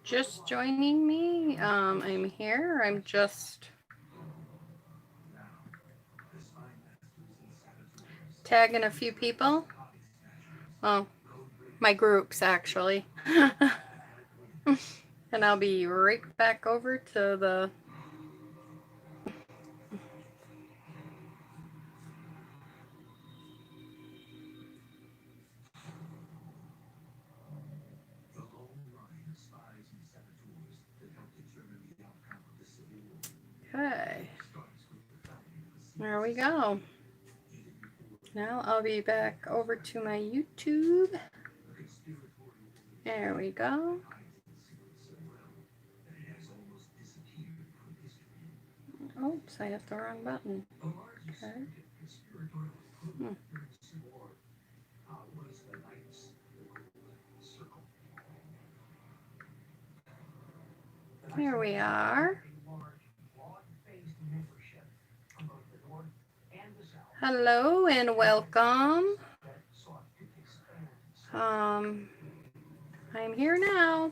Just joining me. I'm here. I'm just tagging a few people. Well, my groups actually. And I'll be right back over to the okay. There we go. Now I'll be back over to my YouTube. There we go. Oops, I hit the wrong button. Okay. Here we are. Hello and welcome. I'm here now.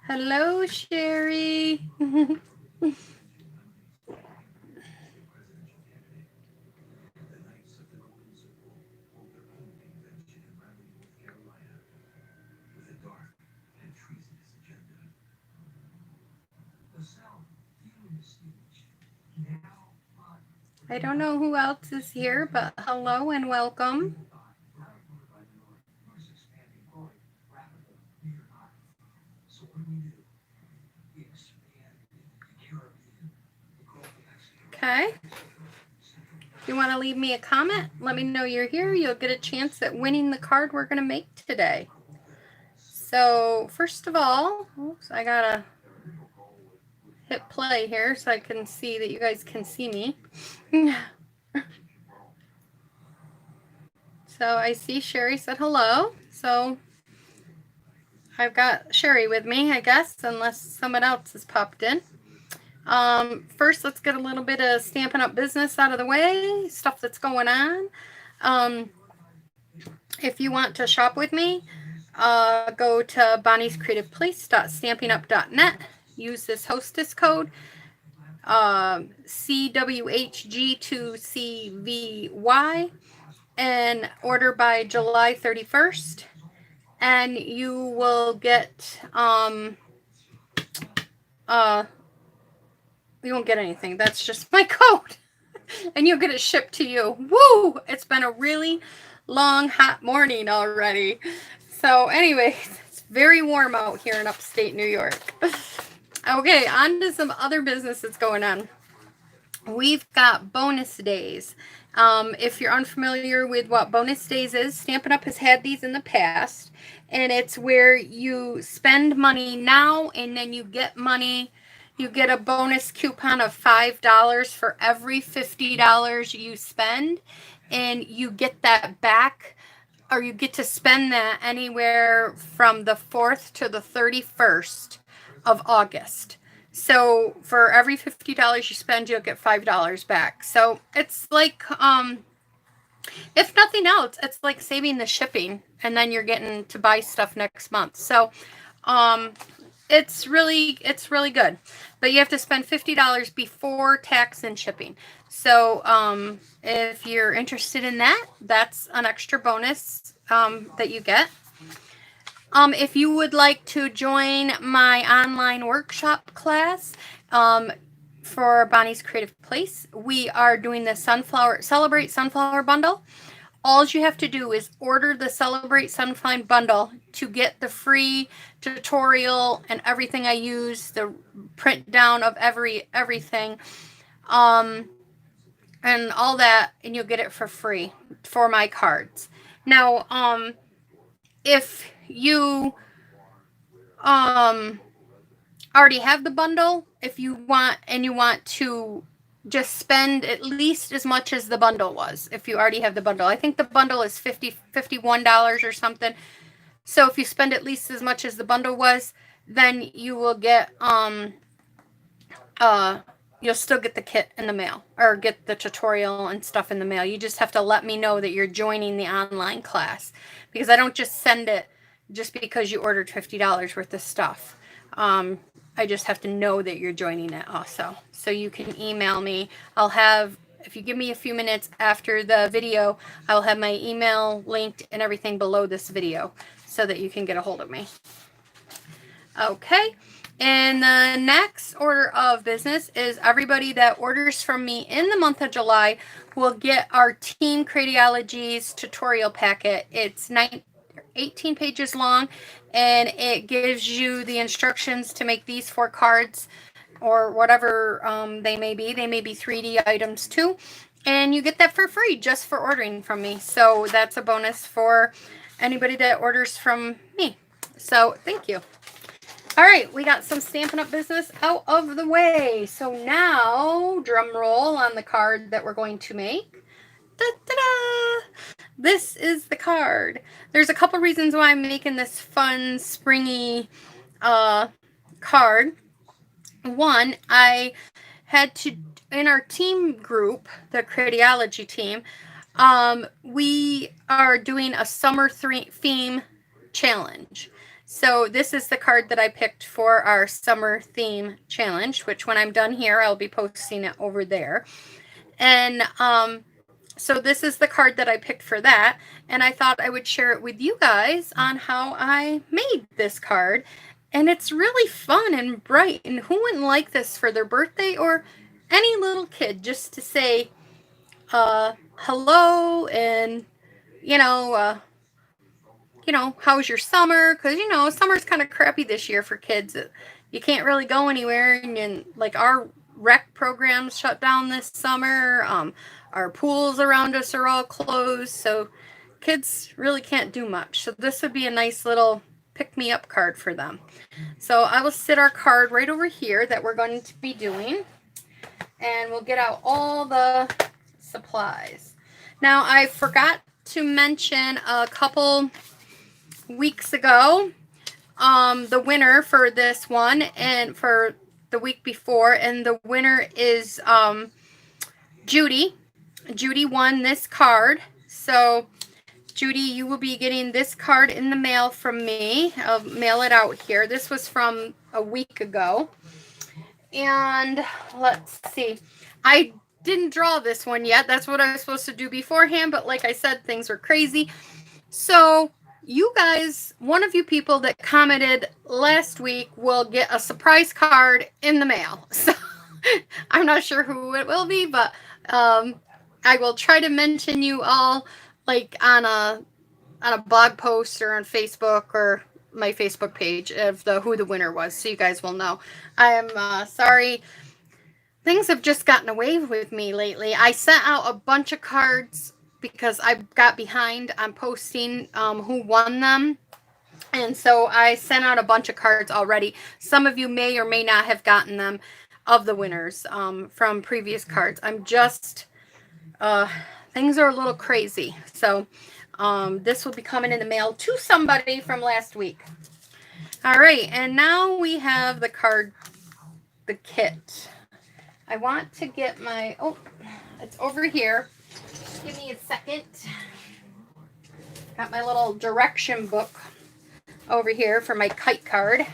Hello, Sherry. I don't know who else is here, but hello and welcome. Okay. If you want to leave me a comment, let me know you're here. You'll get a chance at winning the card we're going to make today. So first of all, oops, I got to hit play here so I can see that you guys can see me. So I see Sherry said hello. So I've got Sherry with me, I guess, unless someone else has popped in. First, let's get a little bit of Stampin' Up! Business out of the way, stuff that's going on. If you want to shop with me, go to bonniescreativeplace.stampinup.net. Use this hostess code, CWHG2CVY, and order by July 31st. And you will get, you won't get anything. That's just my code. And you'll get it shipped to you. Woo! It's been a really long, hot morning already. So anyway, it's very warm out here in upstate New York. Okay, on to some other business that's going on. We've got bonus days. If you're unfamiliar with what bonus days is, Stampin' Up! Has had these in the past. And it's where you spend money now and then you get money. You get a bonus coupon of $5 for every $50 you spend. And you get that back, or you get to spend that anywhere from the 4th to the 31st of August. So for every $50 you spend, you'll get $5 back. So it's like, if nothing else, it's like saving the shipping, and then you're getting to buy stuff next month. So, it's really good, but you have to spend $50 before tax and shipping. So, if you're interested in that, that's an extra bonus, that you get. If you would like to join my online workshop class, for Bonnie's Creative Place, we are doing the Celebrate Sunflower Bundle. All you have to do is order the Celebrate Sunflower Bundle to get the free tutorial and everything I use, the print down of everything, and all that, and you'll get it for free for my cards. Now, if you already have the bundle, if you want to just spend at least as much as the bundle was, if you already have the bundle. I think the bundle is $51 or something. So if you spend at least as much as the bundle was, then you will get you'll still get the kit in the mail, or get the tutorial and stuff in the mail. You just have to let me know that you're joining the online class, because I don't just send it just because you ordered $50 worth of stuff. I just have to know that you're joining it also. So you can email me. If you give me a few minutes after the video, I'll have my email linked and everything below this video so that you can get a hold of me. Okay. And the next order of business is everybody that orders from me in the month of July will get our Team Creatiologies tutorial packet. It's 18 pages long, and it gives you the instructions to make these 4 cards, or whatever they may be. They may be 3D items too, and you get that for free just for ordering from me. So that's a bonus for anybody that orders from me. So thank you. All right, we got some Stampin' Up! Business out of the way. So now, drum roll on the card that we're going to make. Da-da-da! This is the card. There's a couple reasons why I'm making this fun, springy card. One, I had to, in our team group, the Creatiology team, we are doing a summer theme challenge. So this is the card that I picked for our summer theme challenge, which when I'm done here, I'll be posting it over there. And so this is the card that I picked for that, and I thought I would share it with you guys on how I made this card. And it's really fun and bright, and who wouldn't like this for their birthday, or any little kid, just to say hello, and how's your summer? Because summer's kind of crappy this year for kids. You can't really go anywhere, and like our rec programs shut down this summer. Our pools around us are all closed, so kids really can't do much. So this would be a nice little pick-me-up card for them. So I will sit our card right over here that we're going to be doing, and we'll get out all the supplies. Now, I forgot to mention a couple weeks ago, the winner for this one, and for the week before, and the winner is Judy. Judy won this card. So Judy, you will be getting this card in the mail from me. I'll mail it out here. This was from a week ago. And let's see. I didn't draw this one yet. That's what I was supposed to do beforehand. But like I said, things were crazy. So you guys, one of you people that commented last week will get a surprise card in the mail. So I'm not sure who it will be, but I will try to mention you all like on a blog post or on Facebook or my Facebook page of who the winner was, so you guys will know. I am sorry. Things have just gotten away with me lately. I sent out a bunch of cards because I got behind on posting who won them. And so I sent out a bunch of cards already. Some of you may or may not have gotten them of the winners from previous cards. I'm just, things are a little crazy. So this will be coming in the mail to somebody from last week. All right, and now we have the card, the kit. I want to get my, oh, it's over here. Give me a second. Got my little direction book over here for my kite card.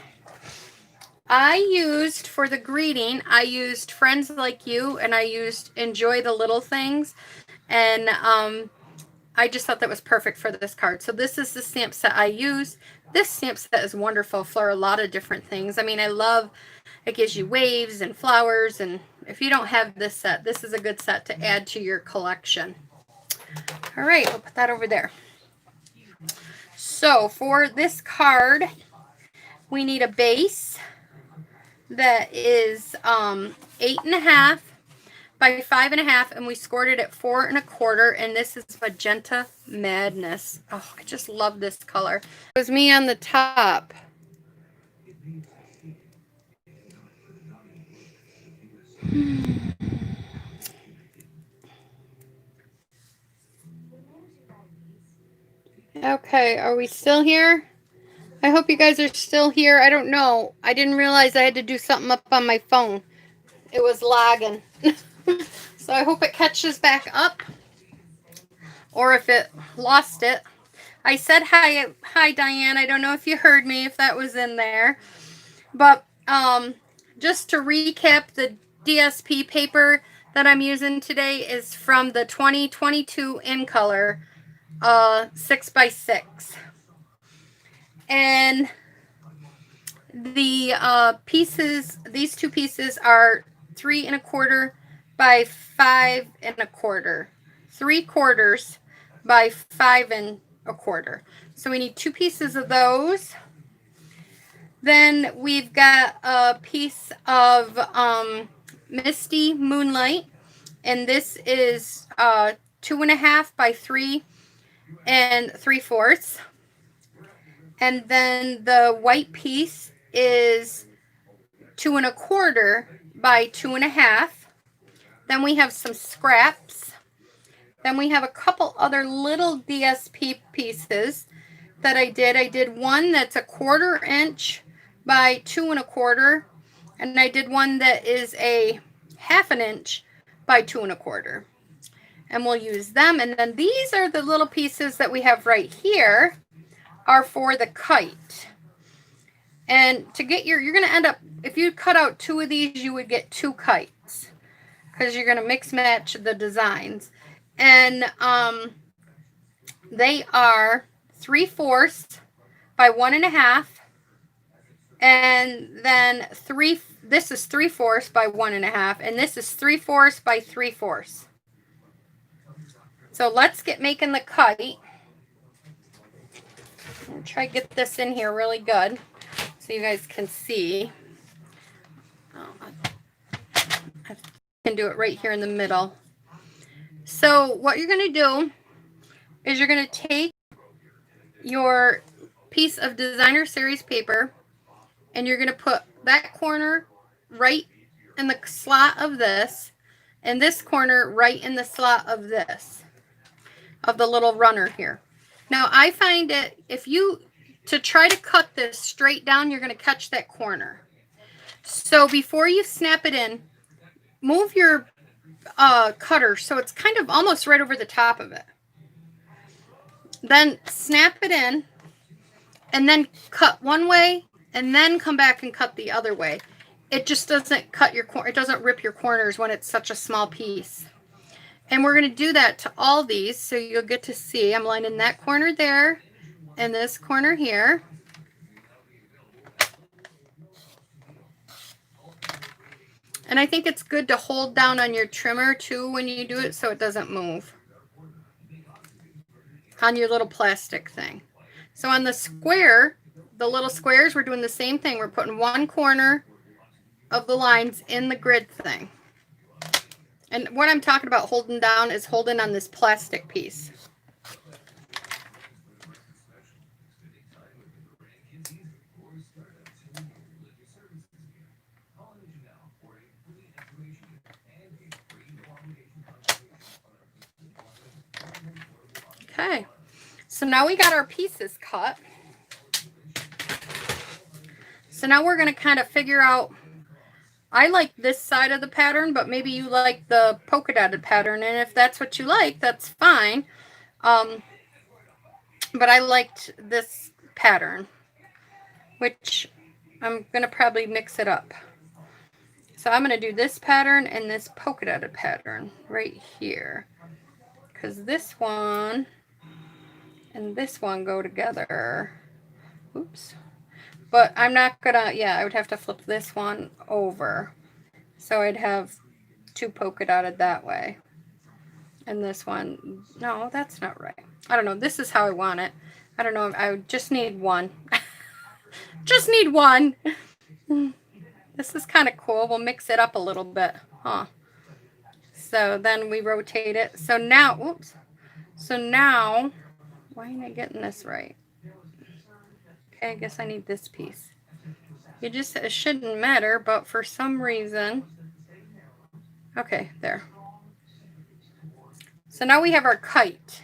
I used, for the greeting, I used Friends Like You, and I used Enjoy the Little Things. And I just thought that was perfect for this card. So this is the stamp set I use. This stamp set is wonderful for a lot of different things. I mean, I love, it gives you waves and flowers. And if you don't have this set, this is a good set to add to your collection. All right, we'll put that over there. So for this card, we need a base that is 8.5 by 5.5, and we scored it at 4 1/4, and this is Magenta Madness. Oh, I just love this color. It was me on the top. Okay, are we still here? I hope you guys are still here. I don't know. I didn't realize I had to do something up on my phone. It was lagging. So I hope it catches back up. Or if it lost it. I said hi Diane. I don't know if you heard me, if that was in there. But just to recap, the DSP paper that I'm using today is from the 2022 in color 6x6. And the pieces, these two pieces are 3 1/4 by 5 1/4. 3/4 by 5 1/4. So we need 2 pieces of those. Then we've got a piece of Misty Moonlight, and this is 2.5 by 3 3/4. And then the white piece is 2 1/4 by 2.5. Then we have some scraps. Then we have a couple other little DSP pieces that I did. I did one that's 1/4 inch by 2 1/4. And I did one that is a 1/2 inch by 2 1/4. And we'll use them. And then these are the little pieces that we have right here are for the kite. And to get you're going to end up, if you cut out 2 of these, you would get 2 kites, because you're going to mix match the designs. And they are 3/4 by 1.5, and then this is 3/4 by 1.5, and this is 3/4 by 3/4. So let's get making the kite. I'll try to get this in here really good so you guys can see. I can do it right here in the middle. So what you're going to do is you're going to take your piece of designer series paper, and you're going to put that corner right in the slot of this, and this corner right in the slot of this, of the little runner here. Now I find it, to try to cut this straight down, you're going to catch that corner. So before you snap it in, move your cutter so it's kind of almost right over the top of it. Then snap it in and then cut one way and then come back and cut the other way. It just doesn't cut your it doesn't rip your corners when it's such a small piece. And we're going to do that to all these, so you'll get to see. I'm lining that corner there and this corner here. And I think it's good to hold down on your trimmer too when you do it so it doesn't move on your little plastic thing. So on the square, the little squares, we're doing the same thing. We're putting one corner of the lines in the grid thing. And what I'm talking about holding down is holding on this plastic piece. Okay, so now we got our pieces cut. So now we're going to kind of figure out, I like this side of the pattern, but maybe you like the polka dotted pattern. And if that's what you like, that's fine. But I liked this pattern, which I'm going to probably mix it up. So I'm going to do this pattern and this polka dotted pattern right here. Because this one and this one go together. Oops. But I'm not gonna, yeah, I would have to flip this one over. So I'd have two polka dotted that way. And this one, no, that's not right. I don't know. This is how I want it. I don't know. I just need one. Just need one. This is kind of cool. We'll mix it up a little bit. Huh. So then we rotate it. So now, oops. So now, why am I getting this right? Okay, I guess I need this piece. It shouldn't matter, but for some reason, okay, there. So now we have our kite.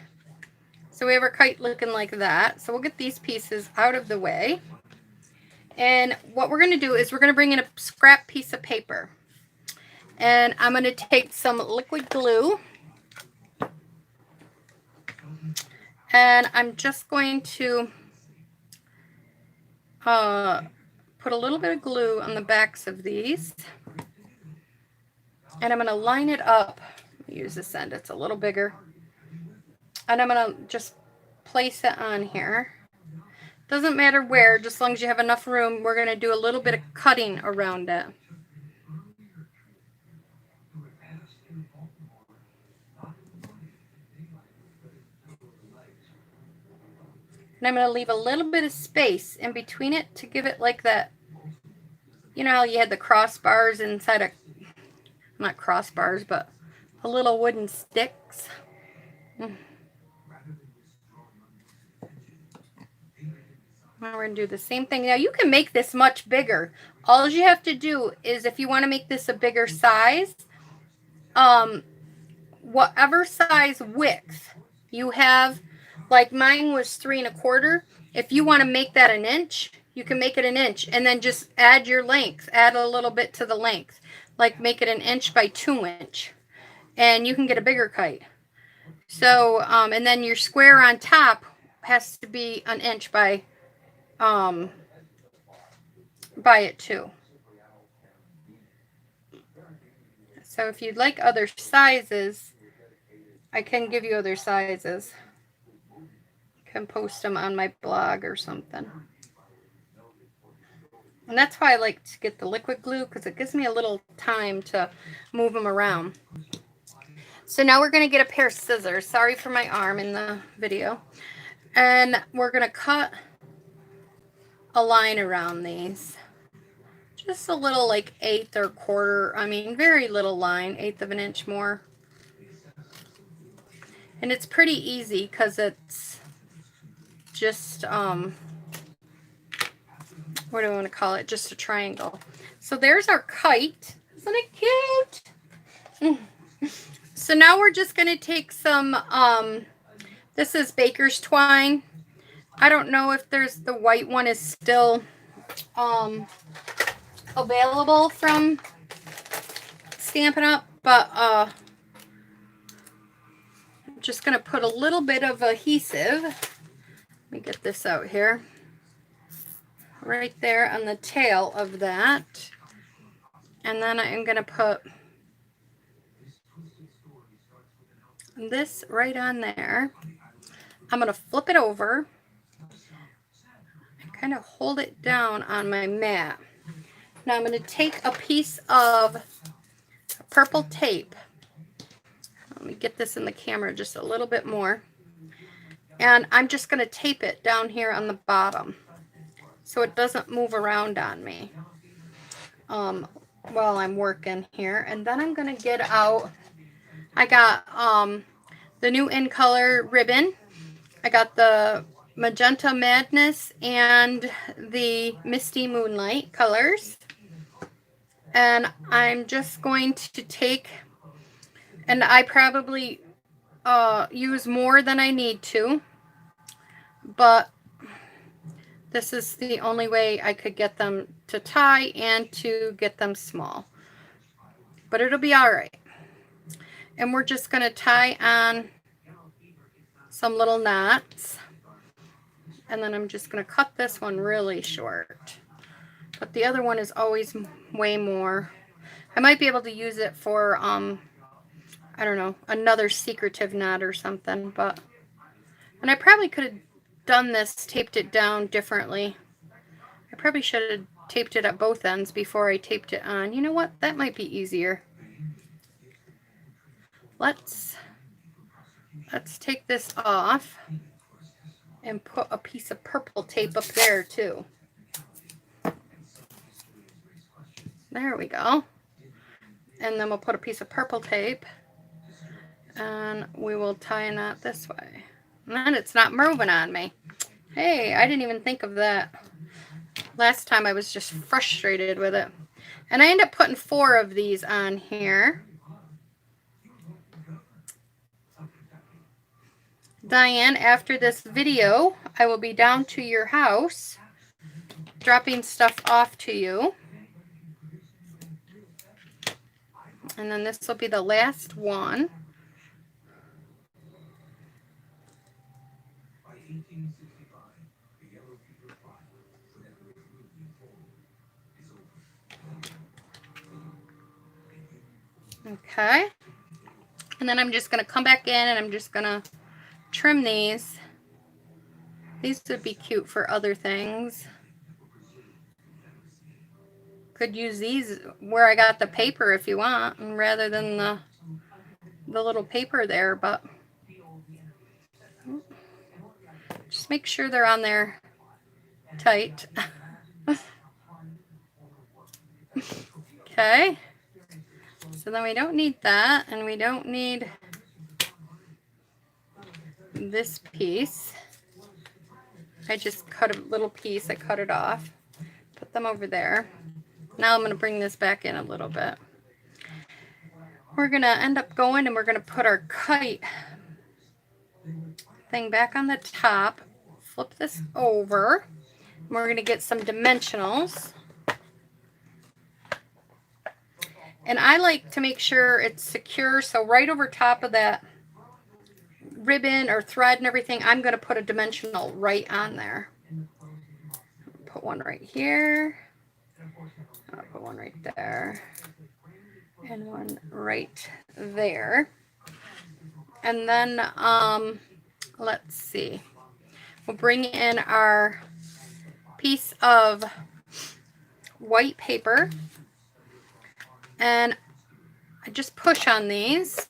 So we have our kite looking like that. So we'll get these pieces out of the way. And what we're going to do is we're going to bring in a scrap piece of paper. And I'm going to take some liquid glue. And I'm just going to put a little bit of glue on the backs of these. And I'm going to line it up. Use this end, it's a little bigger. And I'm going to just place it on here. Doesn't matter where, just as long as you have enough room. We're going to do a little bit of cutting around it. And I'm going to leave a little bit of space in between it to give it like that. You know how you had the crossbars inside a, not crossbars, but the little wooden sticks. Now we're going to do the same thing. Now you can make this much bigger. All you have to do is, if you want to make this a bigger size, whatever size width you have, like mine was 3 1/4. If you want to make that an inch, you can make it an inch and then just add your length, add a little bit to the length, like make it an inch by 2 inch, and you can get a bigger kite. So, and then your square on top has to be an inch by it too. So if you'd like other sizes, I can give you other sizes. I can post them on my blog or something. And that's why I like to get the liquid glue, because it gives me a little time to move them around. So now we're going to get a pair of scissors. Sorry for my arm in the video. And we're going to cut a line around these. Just a little, like 1/8 or 1/4. I mean, very little line, 1/8 of an inch more. And it's pretty easy because it's just, what do I want to call it? Just a triangle. So there's our kite. Isn't it cute? So now we're just going to take some, this is baker's twine. I don't know if there's, the white one is still available from Stampin' Up, but I'm just going to put a little bit of adhesive. Let me get this out here. Right there on the tail of that. And then I'm going to put this right on there. I'm going to flip it over and kind of hold it down on my mat. Now I'm going to take a piece of purple tape. Let me get this in the camera just a little bit more. And I'm just going to tape it down here on the bottom so it doesn't move around on me while I'm working here. And then I'm going to get out, I got the new In Color ribbon. I got the Magenta Madness and the Misty Moonlight colors. And I'm just going to take, and I probably use more than I need to, but this is the only way I could get them to tie and to get them small. But it'll be all right. And we're just going to tie on some little knots. And then I'm just going to cut this one really short. But the other one is always way more. I might be able to use it for, I don't know, another secretive knot or something. But, and I probably could have done this, taped it down differently. I probably should have taped it at both ends before I taped it on. You know what? That might be easier. Let's take this off and put a piece of purple tape up there too. There we go. And then we'll put a piece of purple tape and we will tie a knot this way. And then it's not moving on me. Hey, I didn't even think of that. Last time I was just frustrated with it. And I end up putting 4 of these on here. Diane, after this video, I will be down to your house dropping stuff off to you. And then this will be the last one. Okay. And then I'm just going to come back in and I'm just going to trim these. These would be cute for other things. Could use these where I got the paper if you want, rather than the little paper there, but just make sure they're on there tight. Okay. So then we don't need that, and we don't need this piece. I just cut a little piece, I cut it off, put them over there. Now I'm going to bring this back in a little bit. We're going to end up going and we're going to put our kite thing back on the top, flip this over, and we're going to get some dimensionals. And I like to make sure it's secure, so right over top of that ribbon or thread and everything, I'm going to put a dimensional right on there. Put one right here. I'll put one right there. And one right there. And then, let's see. We'll bring in our piece of white paper. And I just push on these.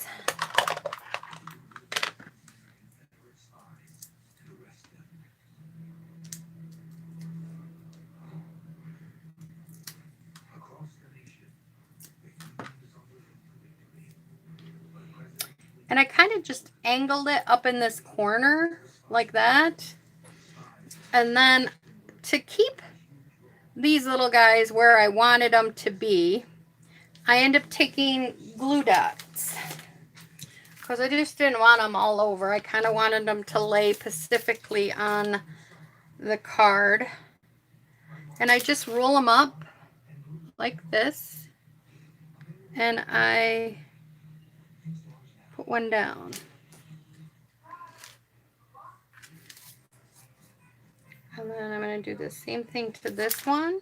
And I kind of just angled it up in this corner like that. And then to keep these little guys where I wanted them to be, I end up taking glue dots. Because I just didn't want them all over. I kind of wanted them to lay specifically on the card. And I just roll them up like this, and I put one down. And then I'm going to do the same thing to this one.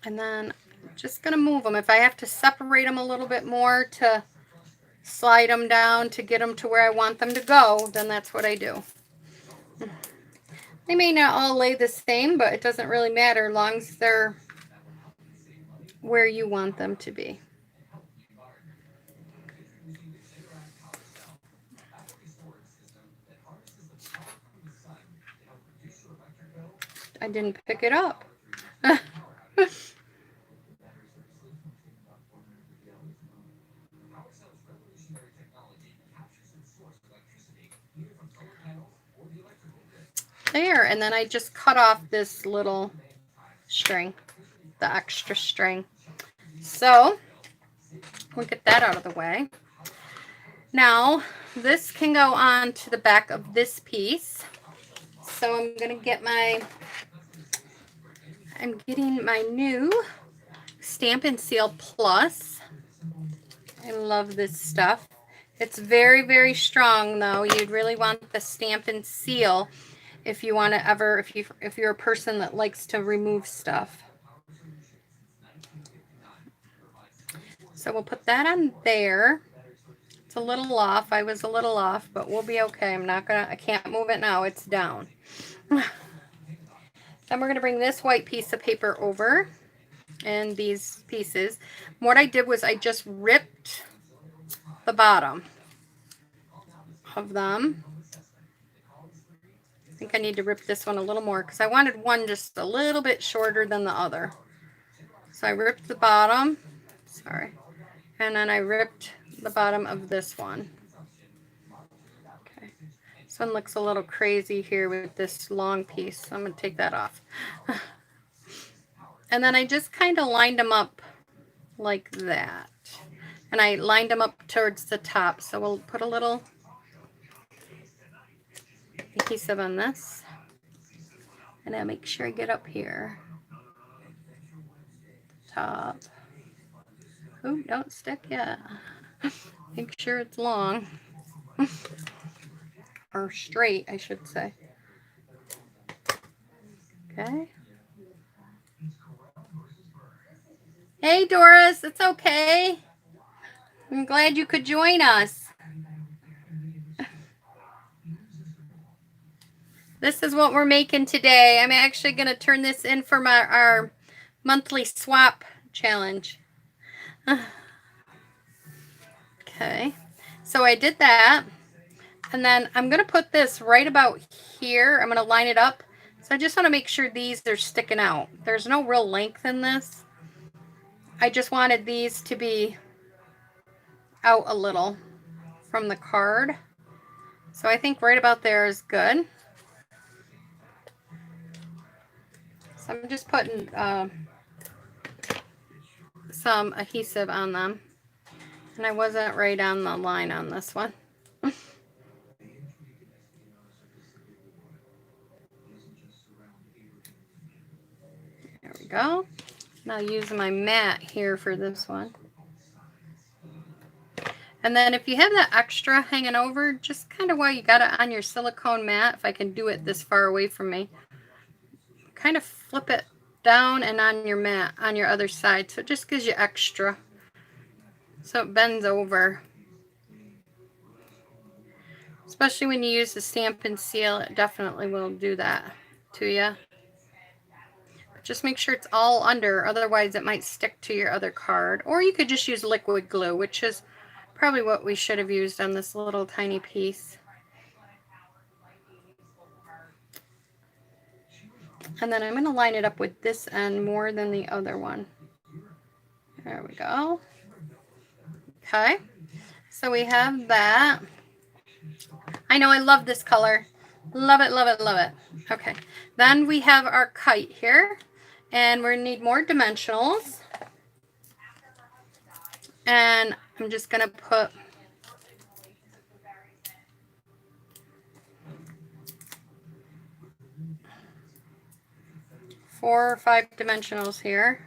And then I'm just going to move them. If I have to separate them a little bit more to slide them down to get them to where I want them to go, then that's what I do. They may not all lay the same, but it doesn't really matter as long as they're where you want them to be. I didn't pick it up. There, and then I just cut off this little string, the extra string. So we'll get that out of the way. Now this can go on to the back of this piece. So I'm going to get I'm getting my new Stamp & Seal Plus. I love this stuff. It's very, very strong though. You'd really want the Stamp & Seal if you want to ever, if you're a person that likes to remove stuff. So we'll put that on there. It's a little off. I was a little off, but we'll be okay. I can't move it now. It's down. Then we're going to bring this white piece of paper over and these pieces. What I did was I just ripped the bottom of them. I think I need to rip this one a little more because I wanted one just a little bit shorter than the other. So I ripped the bottom, sorry, and then I ripped the bottom of this one. Okay, this one looks a little crazy here with this long piece, so I'm going to take that off. And then I just kind of lined them up like that. And I lined them up towards the top, so we'll put a little adhesive on this, and I'll make sure I get up here. Top. Oh, don't stick yet. Make sure it's long. Or straight, I should say. Okay. Hey, Doris, it's okay. I'm glad you could join us. This is what we're making today. I'm actually going to turn this in for our monthly swap challenge. Okay, so I did that. And then I'm going to put this right about here. I'm going to line it up. So I just want to make sure these are sticking out. There's no real length in this. I just wanted these to be out a little from the card. So I think right about there is good. So I'm just putting some adhesive on them. And I wasn't right on the line on this one. There we go. And I'll use my mat here for this one. And then if you have that extra hanging over, just kind of while you got it on your silicone mat, if I can do it this far away from me, kind of flip it down and on your mat on your other side. So it just gives you extra. So it bends over. Especially when you use the Stamp & Seal, it definitely will do that to you. But just make sure it's all under, otherwise it might stick to your other card. Or you could just use liquid glue, which is probably what we should have used on this little tiny piece. And then I'm going to line it up with this end more than the other one. There we go. Okay, so we have that. I know, I love this color. Love it, love it, love it. Okay, then we have our kite here. And we're going to need more dimensionals. And I'm just going to put 4 or 5 dimensionals here.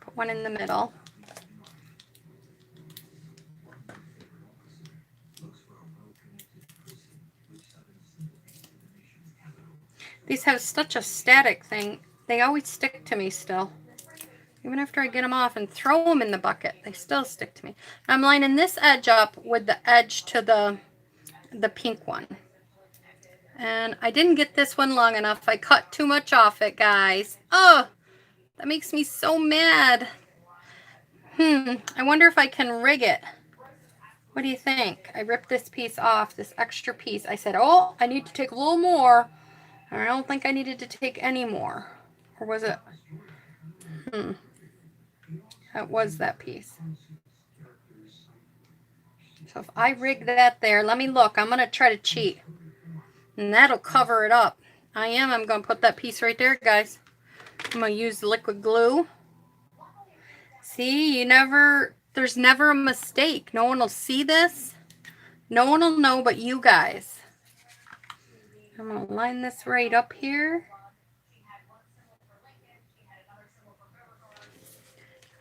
Put one in the middle. These have such a static thing. They always stick to me still. Even after I get them off and throw them in the bucket, they still stick to me. I'm lining this edge up with the edge to the pink one. And I didn't get this one long enough. I cut too much off it, guys. Oh, that makes me so mad. I wonder if I can rig it. What do you think? I ripped this piece off, this extra piece. I said, oh, I need to take a little more. And I don't think I needed to take any more. Or was it? That was that piece. So if I rig that there, let me look. I'm going to try to cheat. And that'll cover it up. I'm going to put that piece right there, guys. I'm going to use liquid glue. See, there's never a mistake. No one will see this. No one will know but you guys. I'm going to line this right up here.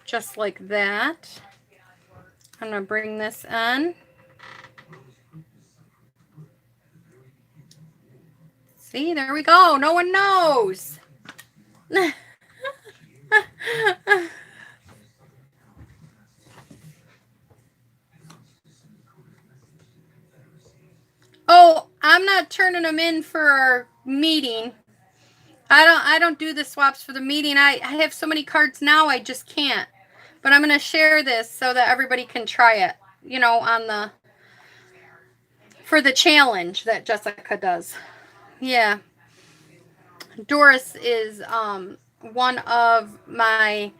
Just like that. I'm going to bring this in. See, there we go. No one knows. Oh, I'm not turning them in for our meeting. I don't do the swaps for the meeting. I have so many cards now, I just can't. But I'm going to share this so that everybody can try it, you know, for the challenge that Jessica does. Yeah. Doris is one of my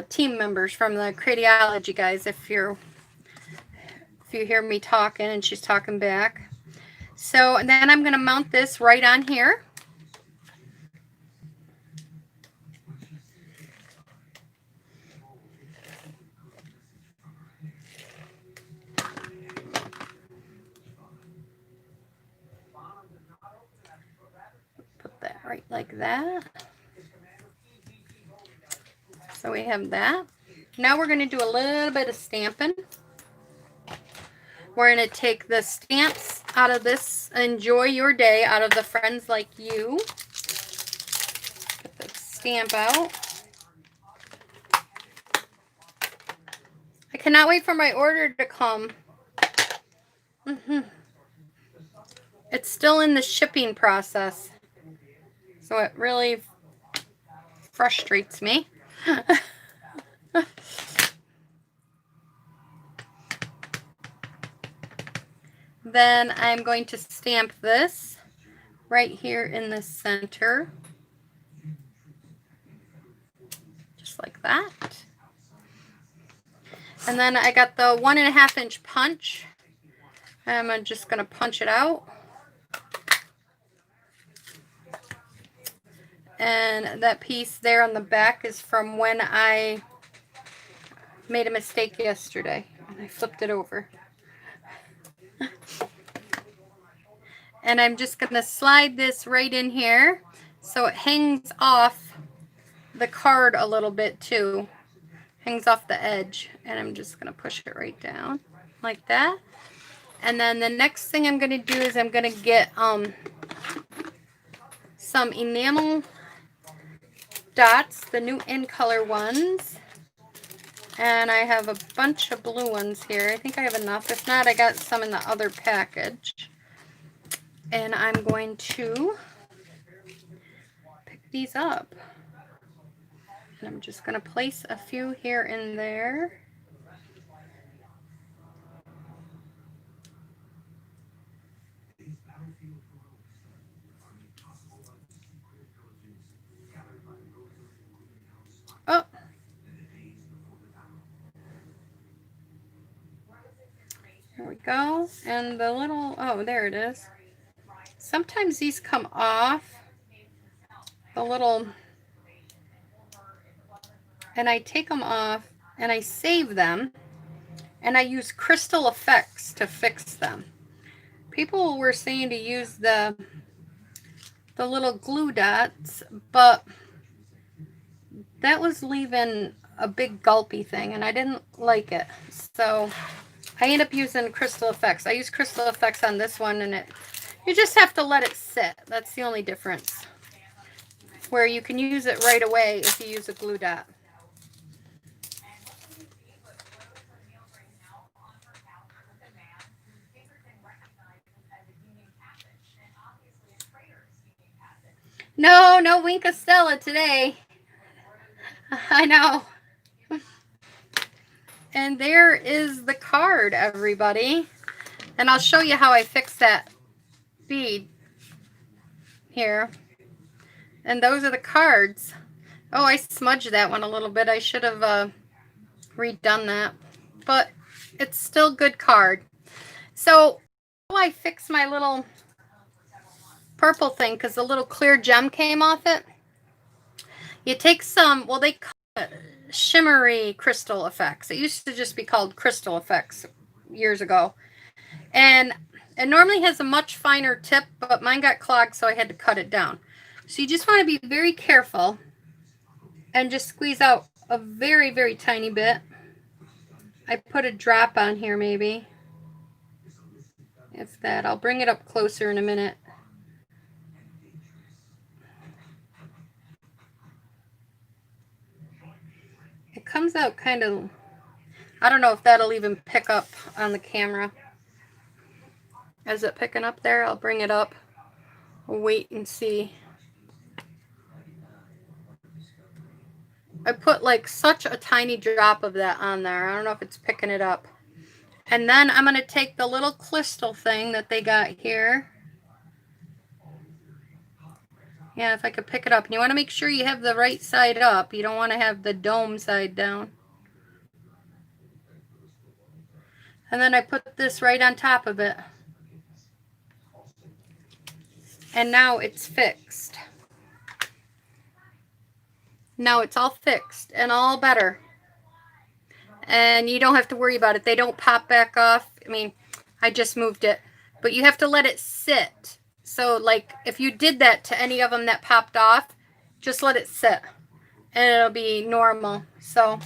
team members from the Creatology guys, if you hear me talking and she's talking back. So, and then I'm going to mount this right on here. Put that right like that. So we have that. Now we're going to do a little bit of stamping. We're going to take the stamps out of this Enjoy Your Day out of the Friends Like You. Get the stamp out. I cannot wait for my order to come. It's still in the shipping process. So it really frustrates me. Then I'm going to stamp this right here in the center. Just like that. And then I got the 1.5 inch punch. I'm just going to punch it out. And that piece there on the back is from when I made a mistake yesterday. And I flipped it over. And I'm just going to slide this right in here so it hangs off the card a little bit too. Hangs off the edge. And I'm just going to push it right down like that. And then the next thing I'm going to do is I'm going to get some Enamel Dots, the new in color ones. And I have a bunch of blue ones here. I think I have enough. If not, I got some in the other package. And I'm going to pick these up. And I'm just going to place a few here and there. Oh. There we go. And the little, oh, there it is. Sometimes these come off the little, and I take them off and I save them and I use crystal effects to fix them. People were saying to use the the little glue dots, but that was leaving a big gulpy thing, and I didn't like it. So I end up using Crystal Effects. I use Crystal Effects on this one, and you just have to let it sit. That's the only difference. Where you can use it right away if you use a glue dot. No Wink Estella today. I know. And there is the card, everybody. And I'll show you how I fix that bead here. And those are the cards. Oh, I smudged that one a little bit. I should have redone that. But it's still good card. So I fixed my little purple thing because the little clear gem came off it. You take some, well, they call it shimmery crystal effects. It used to just be called crystal effects years ago. And it normally has a much finer tip, but mine got clogged, so I had to cut it down. So you just want to be very careful and just squeeze out a very, very tiny bit. I put a drop on here maybe. If that, I'll bring it up closer in a minute. It comes out kind of, I don't know if that'll even pick up on the camera. Is it picking up there? I'll bring it up. We'll wait and see. I put like such a tiny drop of that on there. I don't know if it's picking it up. And then I'm going to take the little crystal thing that they got here. Yeah, if I could pick it up. And you want to make sure you have the right side up. You don't want to have the dome side down. And then I put this right on top of it. And now it's fixed. Now it's all fixed and all better. And you don't have to worry about it. They don't pop back off. I mean, I just moved it. But you have to let it sit. So, like, if you did that to any of them that popped off, just let it sit. And it'll be normal. So,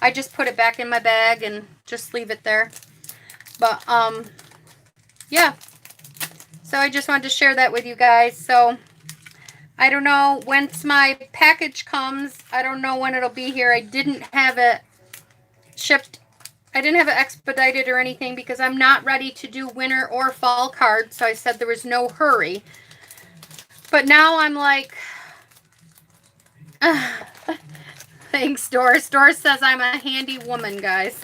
I just put it back in my bag and just leave it there. But, yeah. So, I just wanted to share that with you guys. So, I don't know. Once my package comes, I don't know when it'll be here. I didn't have it shipped. I didn't have it expedited or anything because I'm not ready to do winter or fall cards. So I said there was no hurry. But now I'm like, thanks, Doris. Doris says I'm a handy woman, guys.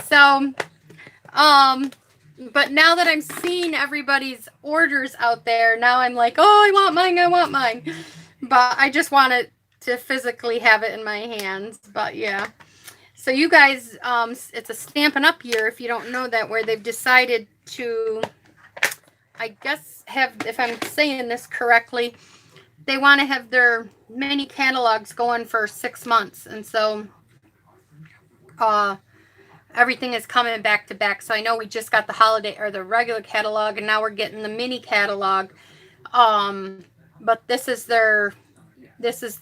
So, but now that I'm seeing everybody's orders out there, now I'm like, oh, I want mine, I want mine. But I just wanted to physically have it in my hands. But yeah. So you guys, it's a Stampin' Up! Year, if you don't know that, where they've decided to, I guess, have, if I'm saying this correctly, they want to have their mini catalogs going for 6 months. And so everything is coming back to back. So I know we just got the holiday or the regular catalog, and now we're getting the mini catalog. But this is the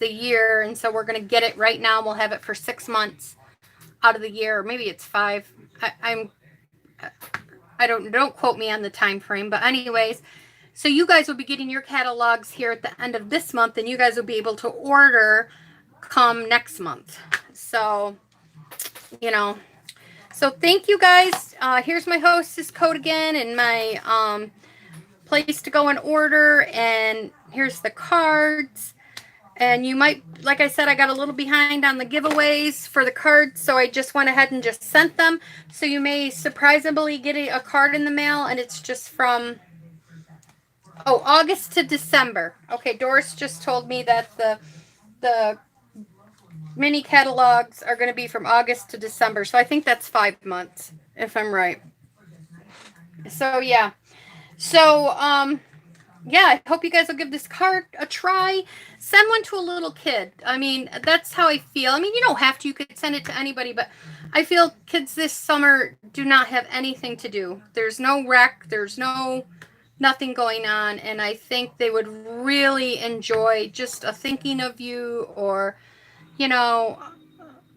year, and so we're going to get it right now. We'll have it for 6 months out of the year. Maybe it's 5. I don't quote me on the time frame, but anyways, so you guys will be getting your catalogs here at the end of this month, and you guys will be able to order come next month. So, you know, so thank you guys. Here's my hostess code again, and my place to go and order, and here's the cards. And you might, like I said, I got a little behind on the giveaways for the cards, so I just went ahead and just sent them. So you may surprisingly get a card in the mail, and it's just from, August to December. Okay, Doris just told me that the mini catalogs are going to be from August to December. So I think that's 5 months, if I'm right. So, yeah. So, yeah, I hope you guys will give this card a try. Send one to a little kid. I mean, that's how I feel. I mean, you don't have to. You could send it to anybody, but I feel kids this summer do not have anything to do. There's no rec. There's no nothing going on, and I think they would really enjoy just a thinking of you, or, you know,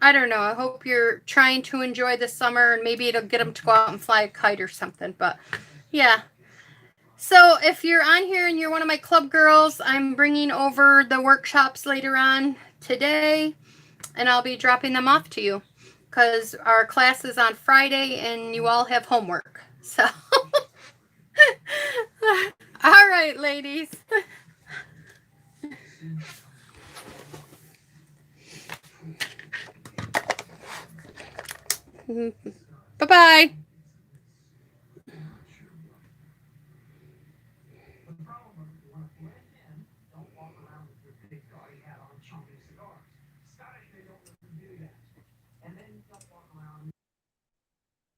I don't know. I hope you're trying to enjoy the summer, and maybe it'll get them to go out and fly a kite or something. But yeah. So if you're on here and you're one of my club girls, I'm bringing over the workshops later on today, and I'll be dropping them off to you because our class is on Friday and you all have homework. So, all right, ladies. Bye-bye.